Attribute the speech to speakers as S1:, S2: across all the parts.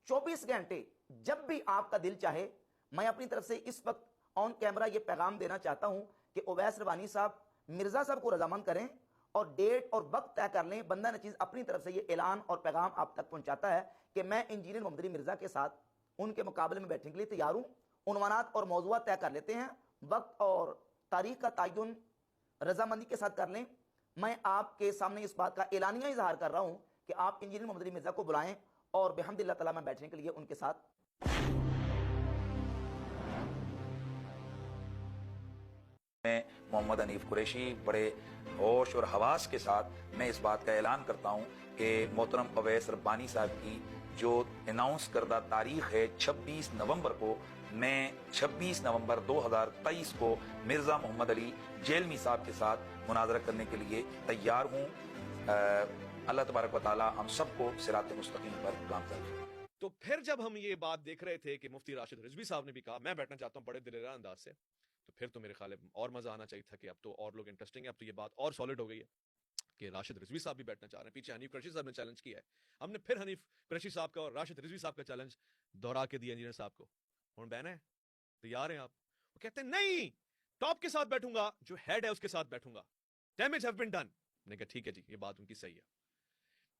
S1: 24 घंटे जब भी आपका दिल चाहे, मैं अपनी तरफ से इस वक्त ऑन कैमरा यह पैगाम देना चाहता हूं कि उवैस रबानी साहब मिर्जा साहब को रजामंद करें और डेट और वक्त तय कर लें। बंदा नचीज अपनी तरफ से यह ऐलान और पैगाम आप तक पहुंचाता है कि मैं इंजीनियर मोहम्मद अली मिर्जा के साथ उनके मुकाबले में बैठने के लिए तैयार हूं। उन्वानात और मौजूद तय कर लेते हैं, वक्त और तारीख का तयन रजामंदी के साथ कर लें। मैं आपके सामने इस बात का एलानिया इजहार कर रहा हूं कि आप इंजीनियर मोहम्मद अली मिर्जा को बुलाएं और बिहम्दिल्लाह तआला में बैठने के लिए उनके साथ।
S2: मोहम्मद हनीफ कुरैशी बड़े होश और हवास के साथ मैं इस बात का ऐलान करता हूं कि मोहतरम उवैस रब्बानी साहब की जो अनाउंस करदा तारीख है 26 नवंबर को, मैं 26 नवंबर 2023 को मिर्जा मोहम्मद अली जेलमी साहब के साथ मुनाजरा करने के लिए तैयार हूं। अल्लाह तबारक व तआला हम सबको सिरात मुस्तकीम पर काम करे।
S3: तो फिर जब हम ये बात देख रहे थे कि मुफ्ती राशिद रिजवी साहब ने भी कहा मैं बैठना चाहता हूं बड़े दिलेरा अंदाज से, तो फिर तो मेरे ख्याल में और मजा आना चाहिए था कि अब तो और लोग इंटरेस्टिंग है, अब तो ये बात और सॉलिड हो गई है कि राशिद रिजवी साहब भी बैठना चाह रहे हैं। पीछे हनीफ कुरैशी साहब ने चैलेंज किया है, हमने फिर हनीफ कुरैशी साहब का और राशिद रिजवी साहब का चैलेंज दोहरा के दिया इंजीनियर साहब को। हुण बैन है, तैयार हैं आप? वो कहते हैं नहीं, टॉप के साथ बैठूंगा, जो हेड है उसके साथ बैठूंगा, डैमेज हैव बीन डन। मैंने कहा ठीक है जी, ये बात उनकी सही है।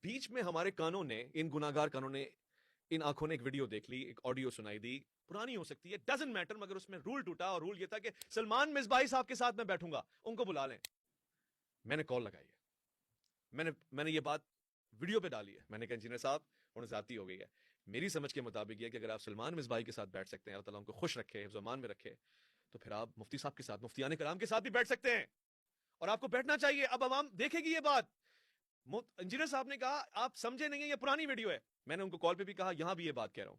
S3: बीच में हमारे कानों ने, इन गुनाहगार कानों ने, इन आंखों ने एक वीडियो देख ली, एक ऑडियो सुनाई दी, पुरानी हो सकती है, डजंट मैटर, मगर उसमें रूल टूटा और रूल ये था कि सलमान मिसबाही साहब के साथ मैं बैठूंगा, उनको बुला लें। मैंने कॉल लगाई है, मैंने ये बात वीडियो पे डाली है। मैंने कहा इंजीनियर साहब उन्हें जाती हो गई है, मेरी समझ के मुताबिक ये कि अगर आप सलमान मिसबाही के साथ बैठ सकते हैं, अल्लाह ताला उनको खुश रखे, ज़मान में रखे, तो फिर आप मुफ्ती साहब के साथ, मुफ्तियान कराम के साथ भी बैठ सकते हैं और आपको बैठना चाहिए। अब आवाम देखेगी ये बात। इंजीनियर साहब ने कहा आप समझे नहीं है, ये पुरानी वीडियो है। मैंने उनको कॉल पे भी कहा, यहां भी ये बात कह रहा हूं,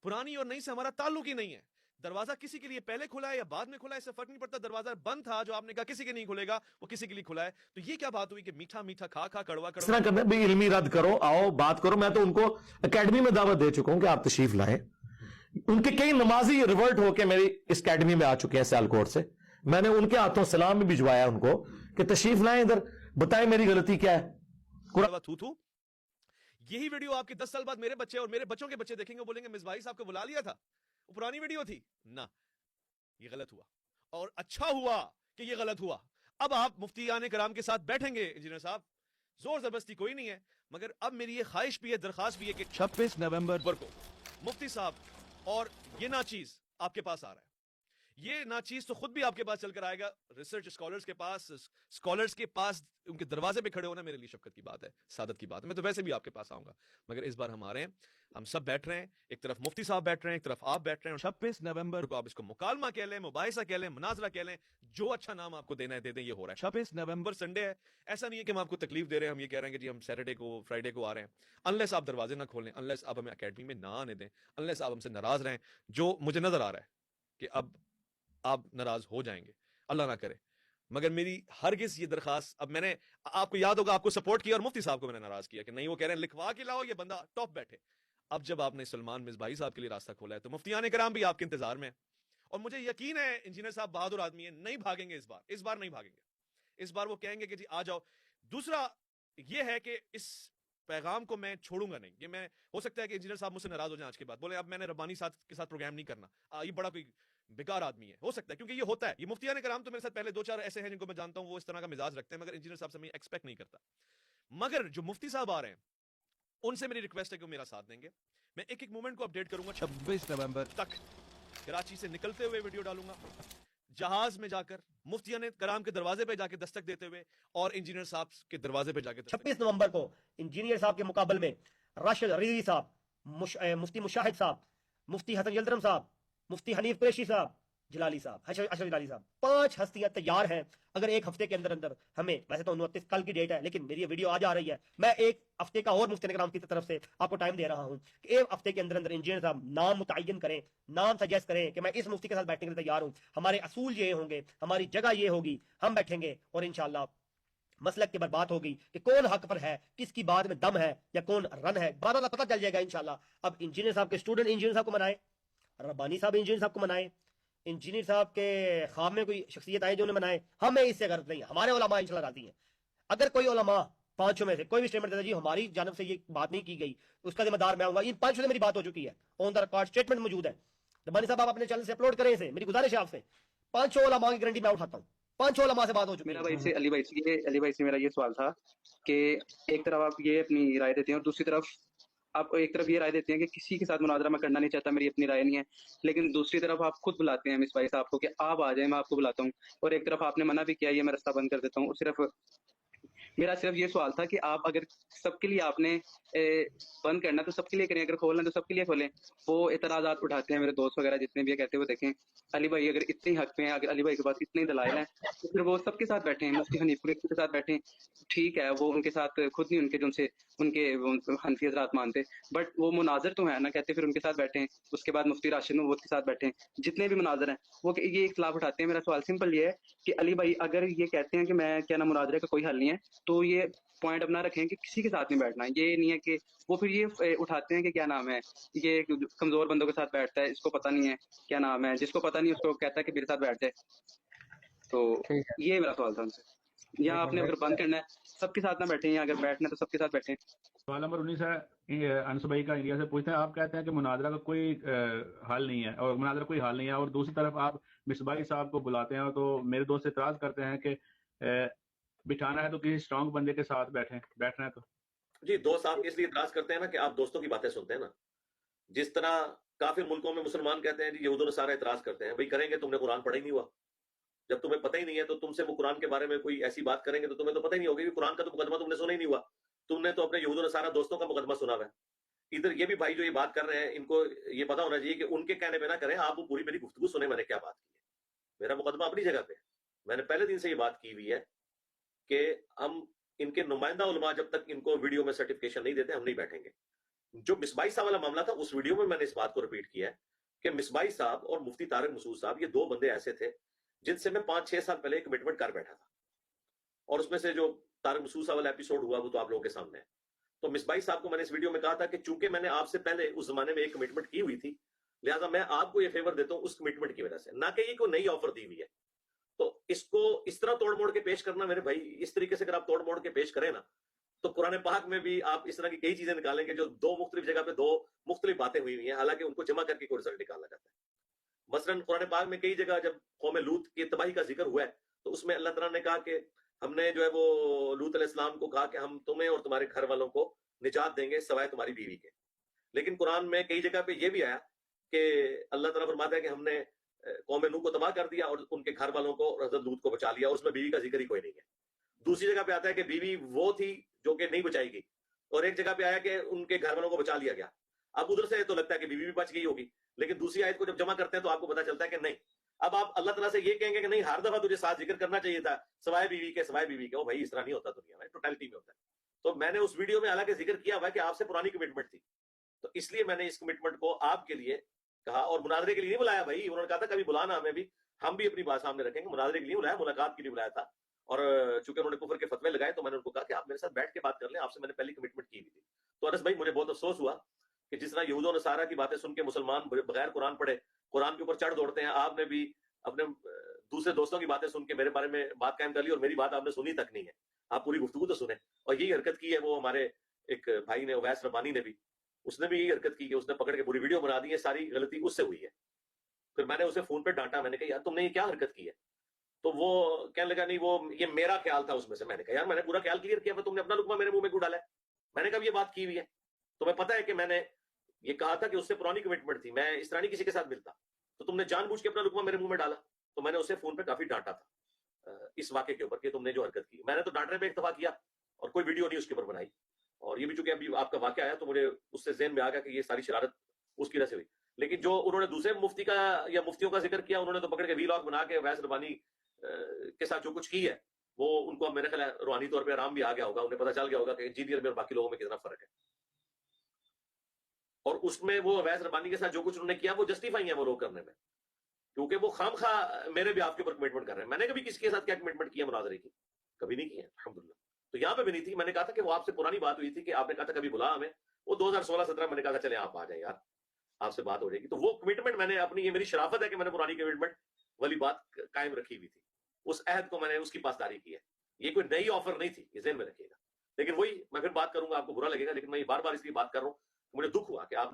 S3: पुरानी और नई से हमारा ताल्लुक ही नहीं है। दरवाजा किसी के लिए पहले खुला है या बाद में खुला है, इससे फर्क नहीं पड़ता। दरवाजा बंद था, जो आपने कहा किसी के नहीं खुलेगा, वो किसी के लिए खुला है। तो ये क्या बात हुई कि मीठा मीठा खा खा कड़वा
S4: इस तरह करना भी, इल्मी रद्द करो, आओ बात करो। मैं तो उनको एकेडमी में दावत दे चुका हूं कि आप तशरीफ लाएं। उनके कई नमाजी रिवर्ट होकर मेरी इस एकेडमी में आ चुके हैं सियालकोट से। मैंने उनके हाथों सलाम भी भिजवाया उनको कि तशरीफ लाएं इधर, बताएं मेरी गलती क्या है।
S3: थू यही वीडियो आपके 10 साल बाद मेरे बच्चे और मेरे बच्चों के बच्चे देखेंगे, बोलेंगे मिसबाही साहब को बुला लिया था, वो पुरानी वीडियो थी ना। ये गलत हुआ और अच्छा हुआ कि ये गलत हुआ। अब आप मुफ्तियान कराम के साथ बैठेंगे इंजीनियर साहब, जोर जबरदस्ती कोई नहीं है, मगर अब मेरी ये ख्वाहिश भी है, दरखास्त भी है कि 26 नवंबर को मुफ्ती साहब और ये नाचीज आपके पास आ रहा है। ये नाचीज तो खुद भी आपके पास चलकर आएगा, रिसर्च स्कॉलर्स के पास उनके दरवाजे पे खड़े होना मेरे लिए शफकत की बात है, सादत की बात है। मैं तो वैसे भी आपके पास आऊंगा, मगर इस बार हम आ रहे हैं, हम सब बैठ रहे हैं। एक तरफ मुफ्ती साहब बैठ रहे हैं, एक तरफ आप बैठ रहे हैं। 26 नवंबर को आप इसको मुकालमा कह लें, मुबाहिसा कह लें, मुनाजरा कह लें, जो अच्छा नाम आपको देना है दे दें। ये हो रहा है 26 नवंबर संडे है। ऐसा नहीं है कि हम आपको तकलीफ दे रहे हैं, हम ये कह रहे हैं कि जी हम सैटरडे को फ्राइडे को आ रहे हैं। अनलेस आप दरवाजे ना खोलें, अनलेस आप हमें अकेडमी में ना आने दें, अनलेस आप हमसे नाराज रहें, जो मुझे नजर आ रहा है कि अब आप नाराज हो जाएंगे, अल्लाह ना करे। मगर मेरी हरगिज ये दरखास्त, अब मैंने, आपको याद होगा, आपको सपोर्ट किया और मुफ्ती साहब को मैंने नाराज किया कि नहीं, वो कह रहे हैं लिखवा के लाओ, ये बंदा टॉप बैठे। अब जब आपने सलमान मिसबाही साहब के लिए रास्ता खोला है, तो मुफ्तियान कराम भी आपके इंतजार में, और मुझे यकीन है इंजीनियर साहब बहादुर आदमी है, नहीं भागेंगे इस बार नहीं भागेंगे। इस बार वो कहेंगे कि जी आ जाओ। दूसरा ये है कि इस पैगाम को मैं छोड़ूंगा नहीं। ये मैं, हो सकता है कि इंजीनियर साहब मुझसे नाराज हो जाए आज के बाद, बोले अब मैंने रब्बानी साहब के साथ प्रोग्राम नहीं करना, ये बड़ा कोई बेकार आदमी है, हो सकता है, क्योंकि ये होता है। ये मुफ्तियान कराम तो मेरे साथ पहले 2-4 ऐसे हैं जिनको मैं जानता हूं, वो इस तरह का मिजाज रखते हैं, मगर इंजीनियर साहब से मैं एक्सपेक्ट नहीं करता। मगर जो मुफ्ती साहब आ रहे हैं, उनसे मेरी रिक्वेस्ट है कि वो मेरा साथ देंगे। मैं एक एक मूवमेंट को अपडेट करूंगा। 26 नवंबर तक कराची से निकलते हुए वीडियो डालूंगा, जहाज में जाकर मुफ्तियान कराम के दरवाजे पे जाके दस्तक देते हुए, और इंजीनियर साहब के दरवाजे पे जाके।
S5: 26 नवंबर को इंजीनियर साहब के मुकाबले में राशिद रिजवी साहब, मुफ्ती मुशाहिद साहब, मुफ्ती हसन यल्दरम साहब, मुफ्ती हनीफ कुरैशी साहब, जलाली साहब, अशरफ जलाली साहब, 5 हस्तियां तैयार हैं। अगर एक हफ्ते के अंदर अंदर हमें, वैसे तो 29 कल की डेट है, लेकिन मेरी ये वीडियो आज आ रही है, मैं एक हफ्ते का और मुफ्ती कराम की तरफ से आपको टाइम दे रहा हूं कि एक हफ्ते के अंदर अंदर इंजीनियर साहब नाम मुतय्यन करें, नाम सजेस्ट करें कि मैं इस मुफ्ती के साथ बैठने के लिए तैयार हूं। हमारे असूल ये होंगे, हमारी जगह ये होगी, हम बैठेंगे और इंशाल्लाह मसलक के बाद बात होगी कि कौन हक पर है, किसकी बात में दम है या कौन रन है, बात पता चल जाएगा इंशाल्लाह। अब इंजीनियर साहब के स्टूडेंट इंजीनियर साहब को मनाए, रब्बानी साहब इंजीनियर साहब को मनाए, इंजीनियर साहब के ख्वाब में कोई शख्सियत आए जो उन्हें मनाए, हमें इससे गर्ज नहीं है। हमारे उलमा इंशाल्लाह राजी हैं। अगर कोई उलमा पांचों में से कोई भी स्टेटमेंट देता जी हमारी जानब से ये बात नहीं की गई, उसका जिम्मेदार मैं आऊंगा, इन पांचों से मेरी बात हो चुकी है, ऑन द रिकॉर्ड स्टेटमेंट मौजूद है। रब्बानी साहब आप अपने चैनल से अपलोड करें इसे, मेरी गुजारिश है आपसे। पांचों उलमा की गारंटी मैं उठाता हूँ, पांचों उलमा से बात हो चुकी
S6: मेरा
S5: है।
S6: भाई से अली भाई से मेरा ये सवाल था कि एक तरफ आप ये अपनी राय देते हैं और दूसरी तरफ आप एक तरफ ये राय देते हैं कि किसी के साथ मुनाजरा मैं करना नहीं चाहता, मेरी अपनी राय नहीं है, लेकिन दूसरी तरफ आप खुद बुलाते हैं मिस भाई साहब को कि आप आ जाए, मैं आपको बुलाता हूँ, और एक तरफ आपने मना भी किया ये मैं रास्ता बंद कर देता हूँ। सिर्फ मेरा सिर्फ ये सवाल था कि आप अगर सबके लिए आपने बंद करना तो सबके लिए करें, अगर खोलना तो सबके लिए खोलें। वो एतराज़ात उठाते हैं मेरे दोस्त वगैरह जितने भी कहते हैं, वो देखें अली भाई अगर इतने हक पे हैं, अगर अली भाई के पास इतने दलाइल हैं तो फिर वो सबके साथ बैठे हैं, मुफ्ती हनीफ कुरैशी के साथ बैठे, ठीक है वो उनके साथ खुद नहीं उनके जिनसे उनके हनफी हजरात मानते, बट वो मुनाजर तो है ना, कहते फिर उनके साथ बैठे हैं। उसके बाद मुफ्ती राशिद नबूवत के साथ बैठे हैं, जितने भी मुनाजर हैं वो ये इख्तिलाफ उठाते हैं। मेरा सवाल सिंपल ये है कि अली भाई अगर ये कहते हैं कि मैं क्या ना मुनाजरे का कोई हल नहीं है, तो ये पॉइंट अपना रखें कि किसी के साथ नहीं बैठना है। ये नहीं है कि वो फिर ये उठाते हैं कि क्या नाम है, ये कमजोर बंदों के साथ बैठता है, इसको पता नहीं है क्या नाम है, जिसको पता नहीं उसको कहता है कि मेरे साथ बैठ जाए। तो ये मेरा सवाल था उनसे, या आपने अगर बंद करना है सबके साथ ना बैठे, या अगर बैठना है तो सबके साथ बैठे।
S7: सवाल नंबर 19 है अनस भाई का, इंडिया से पूछते हैं, आप कहते हैं कि मुनाजरा का कोई हल नहीं है और मुनाजरा कोई हल नहीं है, और दूसरी तरफ आप मिसबाही साहब को बुलाते हैं तो मेरे दोस्त एतराज करते हैं कि बिठाना है तो किसी स्ट्रांग बंदे के साथ बैठना है तो।
S3: जी, दोस्त आप इसलिए इतराज करते हैं ना कि आप दोस्तों की बातें सुनते हैं ना। जिस तरह काफिर मुल्कों में मुसलमान कहते हैं जी यहूद और नसारा इतराज करते हैं, भाई करेंगे, तुमने कुरान पढ़ा ही नहीं हुआ। जब तुम्हें पता ही नहीं है तो तुमसे वो कुरान के बारे में कोई ऐसी बात करेंगे तो तुम्हें तो पता ही नहीं होगा कि कुरान का तो मुकदमा तुमने सुना ही नहीं हुआ, तुमने तो अपने यहूद और नसारा दोस्तों का मुकदमा सुना हुआ है। इधर ये भी भाई जो ये बात कर रहे हैं इनको ये पता होना चाहिए कि उनके कहने पे ना करें, आप वो पूरी मेरी गुफ्तगू सुने मैंने क्या बात की है। मेरा मुकदमा अपनी जगह पे, मैंने पहले दिन से ये बात की हुई है कि हम इनके नुमाइंदा उलमा जब तक इनको वीडियो में सर्टिफिकेशन नहीं देते हम नहीं बैठेंगे। जो मिसबाई साहब वाला मामला था उस वीडियो में मैंने इस बात को रिपीट किया है कि मिसबाई साहब और मुफ्ती तारिक मसूद साहब ये दो बंदे ऐसे थे जिनसे मैं 5-6 साल पहले कमिटमेंट कर बैठा था, और उसमें से जो तारिक मसूद साहब वाला एपिसोड हुआ वो तो आप लोगों के सामने है। तो मिसबाई साहब को मैंने इस वीडियो में कहा था कि चूंकि मैंने आपसे पहले उस जमाने में एक कमिटमेंट की हुई थी, लिहाजा मैं आपको ये फेवर देता हूं उस कमिटमेंट की वजह से, ना कि ये कोई नई ऑफर दी हुई है। तो इसको इस तरह तोड़ मोड़ के पेश करना मेरे भाई, इस तरीके से अगर आप तोड़ मोड़ के पेश करें ना तो कुरान पाक में भी आप इस तरह की कई चीजें निकालेंगे जो दो मुख्तलिफ जगह पे दो मुख्तलिफ बातें हुई हुई हैं, हालांकि उनको जमा करके कोई रिजल्ट निकाला जाता है। मसलन कुरान पाक में कई जगह जब कौम लूत की तबाही का जिक्र हुआ है तो उसमें अल्लाह तआला ने कहा कि हमने जो है वो लूत अलैहिस्सलाम को कहा कि हम तुम्हें और तुम्हारे घर वालों को निजात देंगे सवाए तुम्हारी बीवी के। लेकिन कुरान में कई जगह पे ये भी आया कि अल्लाह तआला फरमाता है कि हमने कौम नूह को तबाह कर दिया और उनके घर वालों को हज़रत लूत को बचा लिया, और उसमें बीवी का जिक्र ही कोई नहीं है। दूसरी जगह पे आता है कि बीवी वो थी जो कि नहीं बचाएगी, और एक जगह पे आया कि उनके घर वालों को बचा लिया गया। अब उधर से तो लगता है कि बीवी भी बच गई होगी, लेकिन दूसरी आयत को जब जमा करते हैं तो आपको पता चलता है कि नहीं। अब आप अल्लाह तआला से ये कहेंगे कि नहीं हर दफा तुझे साथ जिक्र करना चाहिए था सवाए बीवी के सवाए बीवी के। ओ भाई इस तरह नहीं होता दुनिया में, टोटलिटी में होता है। तो मैंने उस वीडियो में हालांकि जिक्र किया हुआ है कि आपसे पुरानी कमिटमेंट थी, तो इसलिए मैंने इस कमिटमेंट को आपके लिए कहा, और मुनाजरे के लिए नहीं बुलाया भाई। उन्होंने कहा था कभी बुलाना हमें भी, हम भी अपनी बात सामने रखेंगे। मुनाजरे के लिए बुलाया, मुलाकात के लिए बुलाया था। और चूंकि उन्होंने कुफर के फतवे लगाए तो मैंने उनको कहा कि आप मेरे साथ बैठ के बात कर लें, आपसे मैंने पहली कमिटमेंट की हुई थी। तो अनस भाई मुझे बहुत अफसोस हुआ कि जिस तरह यहूद और नसारा की बातें सुन के मुसलमान बगैर कुरान पढ़े कुरान के ऊपर चढ़ दौड़ते हैं, आपने भी अपने दूसरे दोस्तों की बातें सुन के मेरे बारे में बात कायम कर ली और मेरी बात आपने सुनी तक नहीं है। आप पूरी गुफ्तगू तो सुने, और यही हरकत की है वो हमारे एक भाई ने, उवैस रब्बानी ने भी, उसने भी यही हरकत की कि उसने पकड़ के पूरी वीडियो बना दी है। सारी गलती उससे हुई है। फिर मैंने उसे फोन पे डांटा, मैंने कहा यार तुमने ये क्या हरकत की है? तो वो कहने लगा नहीं वो ये मेरा ख्याल था उसमें से। मैंने कहा यार मैंने पूरा ख्याल क्लियर किया, तुमने अपना लुकमा मेरे मुंह में क्यों डाला है? मैंने कहा ये बात की हुई है, तुम्हें पता है कि मैंने ये कहा था कि उससे पुरानी कमिटमेंट थी, मैं इस तरह नहीं किसी के साथ मिलता, तो तुमने जानबूझ के अपना लुकमा मेरे मुंह में डाला। तो मैंने उसे फोन पे काफी डांटा था इस वाक्य के ऊपर कि तुमने जो हरकत की। मैंने तो डांटने पे इत्तफा किया और कोई वीडियो नहीं उसके ऊपर बनाई। और ये भी चूंकि अभी आपका वाक्य आया तो मुझे उससे ज़हन में आ गया कि ये सारी शरारत उसकी वजह से हुई। लेकिन जो उन्होंने दूसरे मुफ्ती का या मुफ्तियों का जिक्र किया, उन्होंने तो पकड़ के वीलॉग बना के वैस रबानी के साथ जो कुछ की है वो उनको मेरे ख्याल रूहानी तौर पे आराम भी आ गया होगा, उन्हें पता चल गया होगा कि इंजीनियर में और बाकी लोगों में कितना फर्क है। और उसमें वो वैस रबानी के साथ जो कुछ उन्होंने किया वो जस्टिफाई है वो लोग करने में, क्योंकि वो खामखा मेरे भी आपके ऊपर कमिटमेंट कर रहे हैं। मैंने कभी किसी के साथ क्या कमिटमेंट किया मुनाजरे की? कभी नहीं किया अल्हम्दुलिल्लाह। तो यहाँ पे भी नहीं थी। मैंने कहा था कि वो आपसे पुरानी बात हुई थी कि आपने कहा था कभी बुला हमें, वो 2016-17 मैंने कहा था चले आप आ जाए यार, आपसे बात हो जाएगी। तो वो कमिटमेंट मैंने अपनी, ये मेरी शराफत है कि मैंने पुरानी कमिटमेंट वाली बात कायम रखी हुई थी, उस अहद को मैंने उसकी पासदारी की है। ये कोई नई ऑफर नहीं थी, ये ज़हन में रखिएगा। लेकिन वही मैं फिर बात करूंगा, आपको बुरा लगेगा, लेकिन मैं ये बार बार इसलिए बात कर रहा हूं, मुझे दुख हुआ कि आप